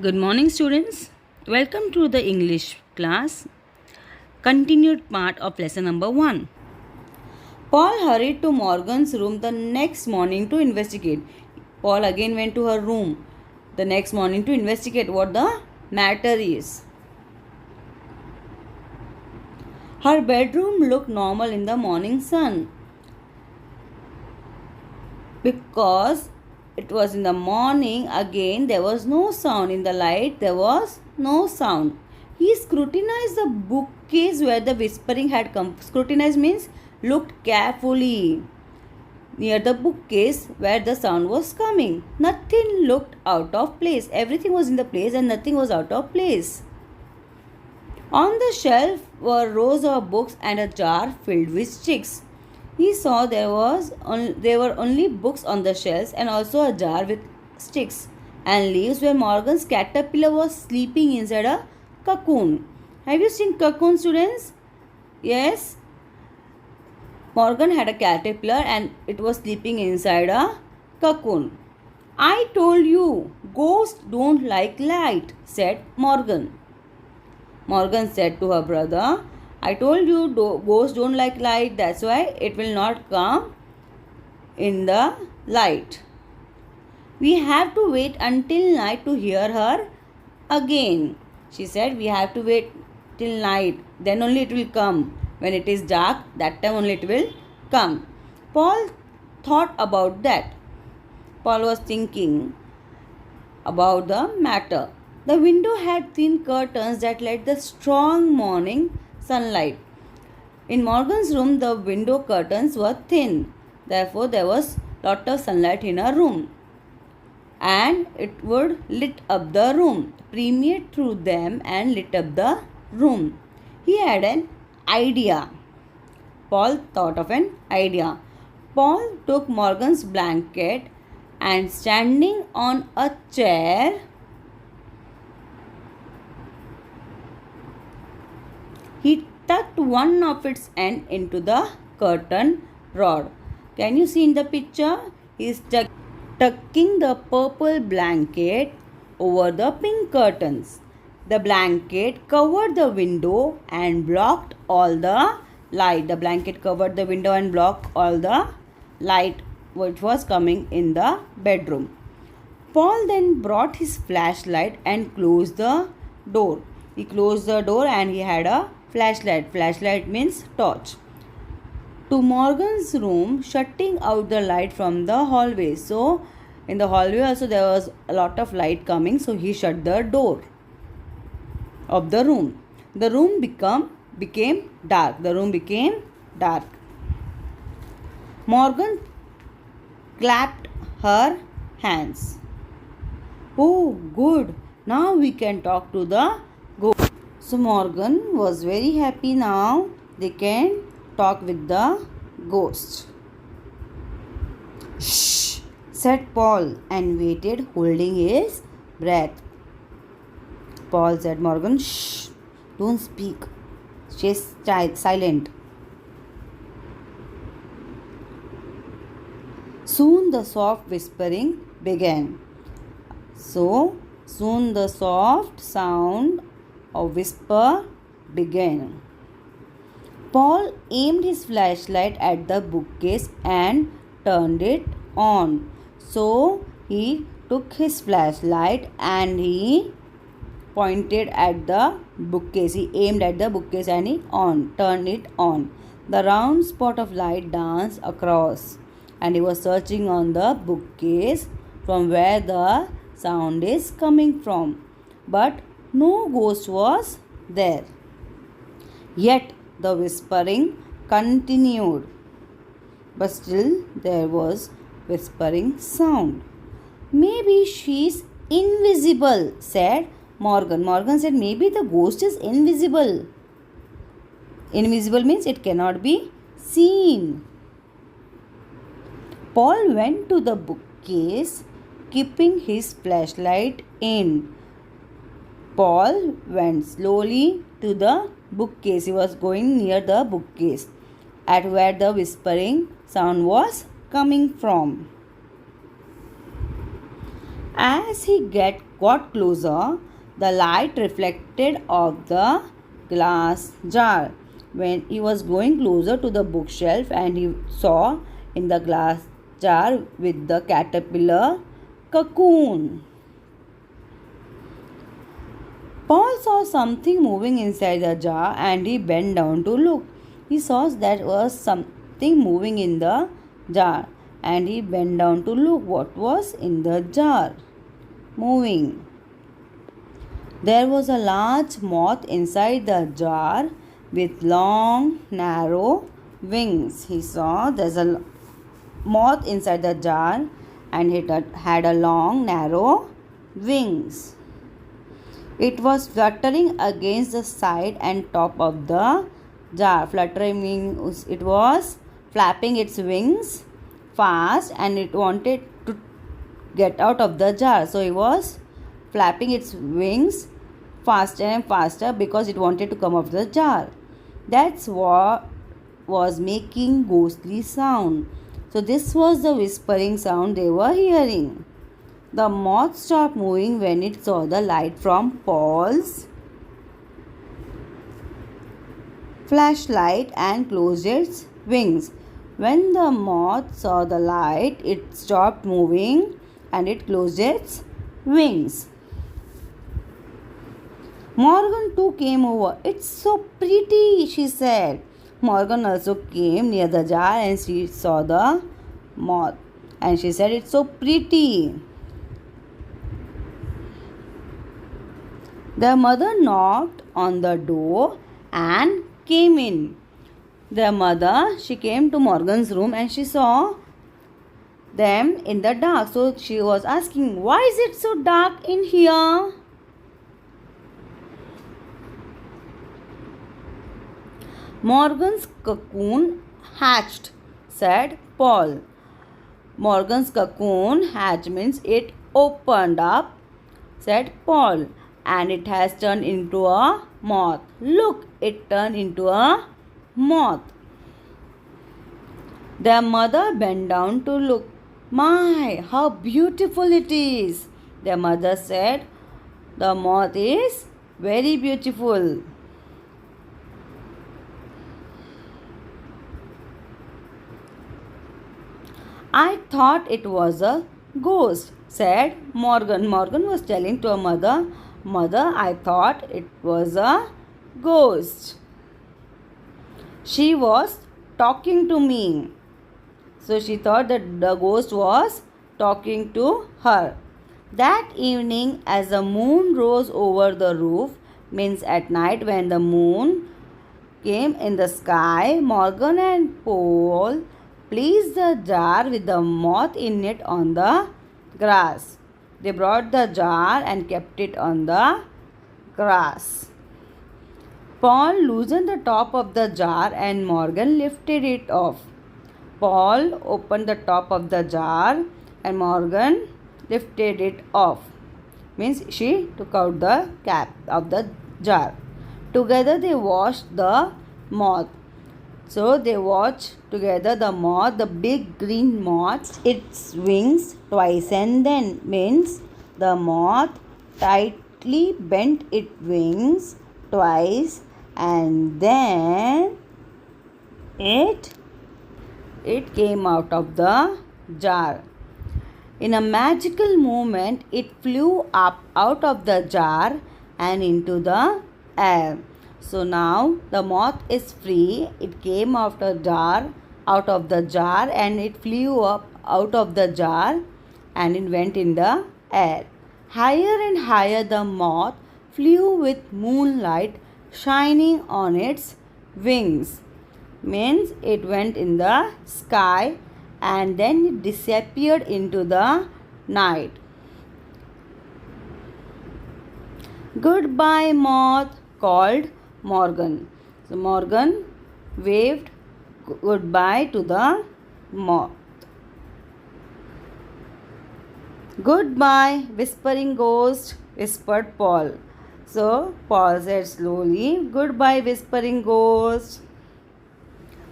Good morning, students. Welcome to the English class, continued part of lesson number 1. Paul hurried to Morgan's room the next morning to investigate. Paul again went to her room the next morning to investigate what the matter is. Her bedroom looked normal in the morning sun because it was in the morning. Again, there was no sound. In the light, there was no sound. He scrutinized the bookcase where the whispering had come. Scrutinize means looked carefully near the bookcase where the sound was coming. Nothing looked out of place. Everything was in the place and nothing was out of place. On the shelf were rows of books and a jar filled with sticks. He saw there were only books on the shelves and also a jar with sticks and leaves where Morgan's caterpillar was sleeping inside a cocoon. Have you seen cocoon, students? Yes. Morgan had a caterpillar and it was sleeping inside a cocoon. I told you, ghosts don't like light, said Morgan. Morgan said to her brother, I told you ghosts don't like light, that's why it will not come in the light. We have to wait until night to hear her again. She said, we have to wait till night, then only it will come. When it is dark, that time only it will come. Paul thought about that. Paul was thinking about the matter. The window had thin curtains that let the strong morning sunlight. In Morgan's room, the window curtains were thin. Therefore, there was lot of sunlight in her room. And it would lit up the room, permeate through them and lit up the room. He had an idea. Paul thought of an idea. Paul took Morgan's blanket and standing on a chair, he tucked one of its end into the curtain rod. Can you see in the picture? He is tucking the purple blanket over the pink curtains. The blanket covered the window and blocked all the light. The blanket covered the window and blocked all the light which was coming in the bedroom. Paul then brought his flashlight and closed the door. He closed the door and he had a flashlight. Flashlight means torch. To Morgan's room, shutting out the light from the hallway. So, in the hallway also there was a lot of light coming. So, he shut the door of the room. The room became dark. The room became dark. Morgan clapped her hands. Oh, good. Now we can talk to the ghost. So Morgan was very happy now. They can talk with the ghost. Shh, said Paul and waited, holding his breath. Paul said, Morgan, shh, don't speak. Stay silent. Soon the soft whispering began. So, soon the soft sound of whisper began. Paul aimed his flashlight at the bookcase and turned it on. So, he took his flashlight and he pointed at the bookcase. He aimed at the bookcase and he turned it on. The round spot of light danced across and he was searching on the bookcase from where the sound is coming from. But no ghost was there. Yet the whispering continued. But still there was whispering sound. Maybe she's invisible, said Morgan. Morgan said, maybe the ghost is invisible. Invisible means it cannot be seen. Paul went to the bookcase, keeping his flashlight in. Paul went slowly to the bookcase. He was going near the bookcase at where the whispering sound was coming from. As he get got closer, the light reflected off the glass jar. When he was going closer to the bookshelf and he saw in the glass jar with the caterpillar cocoon. Paul saw something moving inside the jar and he bent down to look. He saw there was something moving in the jar and he bent down to look what was in the jar moving. There was a large moth inside the jar with long, narrow wings. He saw there's a moth inside the jar and it had a long, narrow wings. It was fluttering against the side and top of the jar. Fluttering means it was flapping its wings fast and it wanted to get out of the jar. So it was flapping its wings faster and faster because it wanted to come out of the jar. That's what was making ghostly sound. So this was the whispering sound they were hearing. The moth stopped moving when it saw the light from Paul's flashlight and closed its wings. When the moth saw the light, it stopped moving and it closed its wings. Morgan too came over. It's so pretty, she said. Morgan also came near the jar and she saw the moth. And she said, it's so pretty. The mother knocked on the door and came in. The mother, she came to Morgan's room and she saw them in the dark. So she was asking, why is it so dark in here? Morgan's cocoon hatched, said Paul. Morgan's cocoon hatched means it opened up, said Paul. And it has turned into a moth. Look, it turned into a moth. The mother bent down to look. My, how beautiful it is. The mother said, the moth is very beautiful. I thought it was a ghost, said Morgan. Morgan was telling to her mother, Mother, I thought it was a ghost. She was talking to me. So she thought that the ghost was talking to her. That evening, as the moon rose over the roof, means at night when the moon came in the sky, Morgan and Paul placed the jar with the moth in it on the grass. They brought the jar and kept it on the grass. Paul loosened the top of the jar and Morgan lifted it off. Paul opened the top of the jar and Morgan lifted it off. Means she took out the cap of the jar. Together they watched the moth. So they watched together the moth, the big green moth, its wings twice and then means the moth tightly bent its wings twice and then it came out of the jar. In a magical movement, it flew up out of the jar and into the air. So now the moth is free. It came out of the jar and it flew up out of the jar and it went in the air. Higher and higher the moth flew with moonlight shining on its wings. Means it went in the sky and then it disappeared into the night. Goodbye, moth, called Morgan. So Morgan waved goodbye to the moth. Goodbye, whispering ghost, whispered Paul. So Paul said slowly, goodbye, whispering ghost.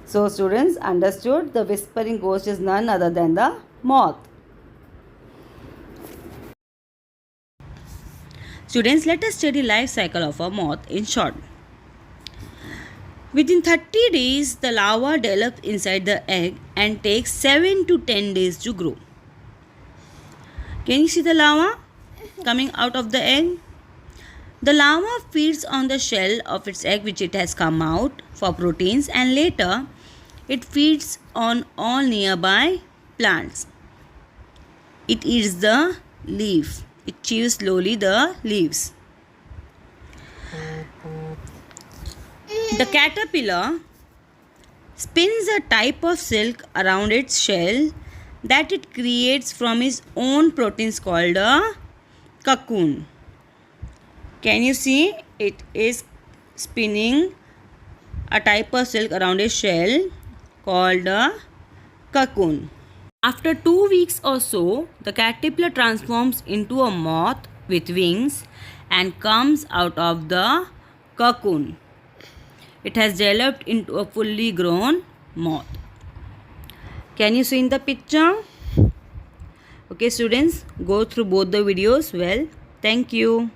So students understood the whispering ghost is none other than the moth. Students, let us study life cycle of a moth in short. Within 30 days, the larva develops inside the egg and takes 7 to 10 days to grow. Can you see the larva coming out of the egg? The larva feeds on the shell of its egg which it has come out for proteins, and later it feeds on all nearby plants. It eats the leaf. It chews slowly the leaves. The caterpillar spins a type of silk around its shell that it creates from its own proteins called a cocoon. Can you see? It is spinning a type of silk around its shell called a cocoon. After 2 weeks or so, the caterpillar transforms into a moth with wings and comes out of the cocoon. It has developed into a fully grown moth. Can you see in the picture? Okay, students, go through both the videos well. Thank you.